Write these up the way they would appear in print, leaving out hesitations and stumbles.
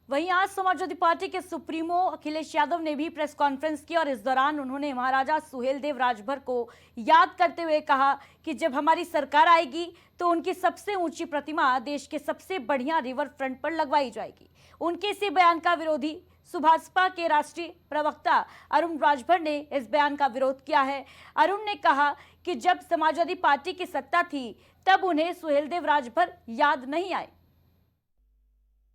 वहीं आज समाजवादी पार्टी के सुप्रीमो अखिलेश यादव ने भी प्रेस कॉन्फ्रेंस की और इस दौरान उन्होंने महाराजा सुहेलदेव राजभर को याद करते हुए कहा कि जब हमारी सरकार आएगी तो उनकी सबसे ऊंची प्रतिमा देश के सबसे बढ़िया रिवर फ्रंट पर लगवाई जाएगी। उनके इसी बयान का विरोधी सुभाषपा के राष्ट्रीय प्रवक्ता अरुण राजभर ने इस बयान का विरोध किया है। अरुण ने कहा कि जब समाजवादी पार्टी की सत्ता थी तब उन्हें सुहेलदेव राजभर याद नहीं आए।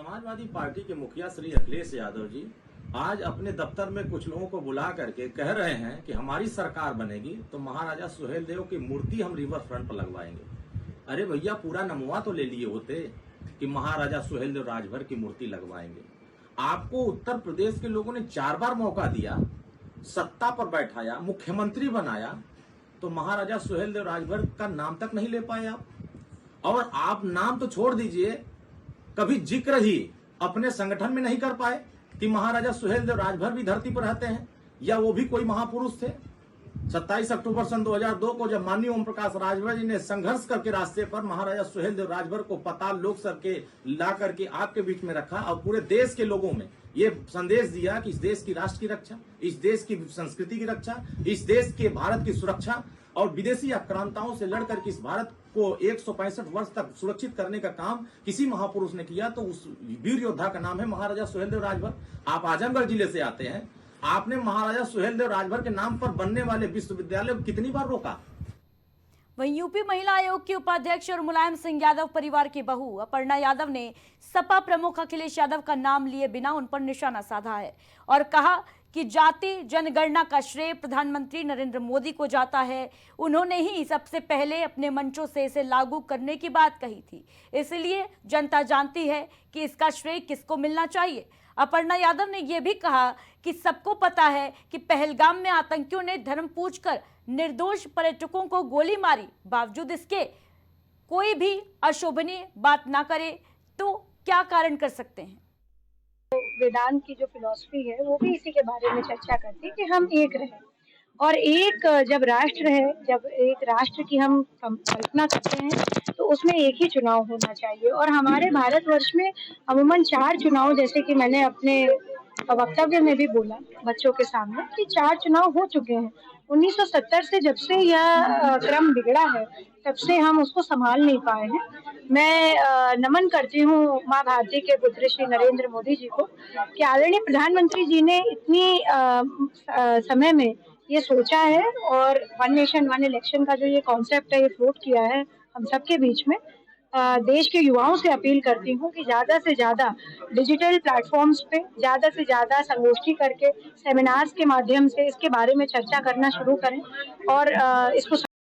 समाजवादी पार्टी के मुखिया श्री अखिलेश यादव जी आज अपने दफ्तर में कुछ लोगों को बुला करके कह रहे हैं कि हमारी सरकार बनेगी तो महाराजा सुहेलदेव की मूर्ति हम रिवर फ्रंट पर लगवाएंगे। अरे भैया, पूरा नमवा तो ले लिए होते कि महाराजा सुहेलदेव राजभर की मूर्ति लगवाएंगे। आपको उत्तर प्रदेश के लोगों ने 4 बार मौका दिया, सत्ता पर बैठाया, मुख्यमंत्री बनाया, तो महाराजा सुहेलदेव राजभर का नाम तक नहीं ले पाए आप। और आप नाम तो छोड़ दीजिए, कभी जिक्र ही अपने संगठन में नहीं कर पाए कि महाराजा सुहेलदेव राजभर भी धरती पर रहते हैं या वो भी कोई महापुरुष थे। 27 अक्टूबर सन 2002 को जब माननीय ओम प्रकाश राजभर जी ने संघर्ष करके रास्ते पर महाराजा सुहेलदेव राजभर को पाताल लोक स्तर के ला करके आपके बीच में रखा और पूरे देश के लोगों में ये संदेश दिया कि इस देश की राष्ट्र की रक्षा, इस देश की संस्कृति की रक्षा, इस देश के भारत की सुरक्षा और विदेशी आक्रांताओं से लड़कर के इस भारत को 165 वर्ष तक सुरक्षित करने का काम किसी महापुरुष ने किया तो उस वीर योद्धा का नाम है महाराजा सुहेलदेव राजभर। आप आजमगढ़ जिले से आते हैं, आपने महाराजा सुहेलदेव राजभर के नाम पर बनने वाले विश्वविद्यालय को कितनी बार रोका? वहीं यूपी महिला आयोग की उपाध्यक्ष और मुलायम सिंह यादव परिवार की बहू अपर्णा यादव ने सपा प्रमुख अखिलेश यादव का नाम लिए बिना उन पर निशाना साधा है और कहा कि जाति जनगणना का श्रेय प्रधानमंत्री नरेंद्र मोदी को जाता है। उन्होंने ही सबसे पहले अपने मंचों से इसे लागू करने की बात कही थी, इसलिए जनता जानती है कि इसका श्रेय किसको मिलना चाहिए। अपर्णा यादव ने यह भी कहा कि सबको पता है कि पहलगाम में आतंकियों ने धर्म पूछकर निर्दोष पर्यटकों को गोली मारी, बावजूद इसके कोई भी अशोभनीय बात ना करे तो क्या कारण कर सकते हैं। वेदांत की जो फिलॉसफी है वो भी इसी के बारे में चर्चा करती है कि हम एक रहें और एक जब राष्ट्र है, जब एक राष्ट्र की हम कल्पना करते हैं तो उसमें एक ही चुनाव होना चाहिए। और हमारे भारतवर्ष में अमूमन 4 चुनाव, जैसे कि मैंने अपने वक्तव्य में भी बोला बच्चों के सामने कि 4 चुनाव हो चुके हैं। 1970 से जब से यह क्रम बिगड़ा है तब से हम उसको संभाल नहीं पाए हैं। मैं नमन करती हूँ माँ भारती के पुत्र श्री नरेंद्र मोदी जी को कि आदरणीय प्रधानमंत्री जी ने इतनी समय में ये सोचा है और वन नेशन वन इलेक्शन का जो ये कॉन्सेप्ट है ये फ्लोट किया है हम सबके बीच में। देश के युवाओं से अपील करती हूँ कि ज़्यादा से ज़्यादा डिजिटल प्लेटफॉर्म्स पे ज़्यादा से ज़्यादा संगोष्ठी करके सेमिनार्स के माध्यम से इसके बारे में चर्चा करना शुरू करें और इसको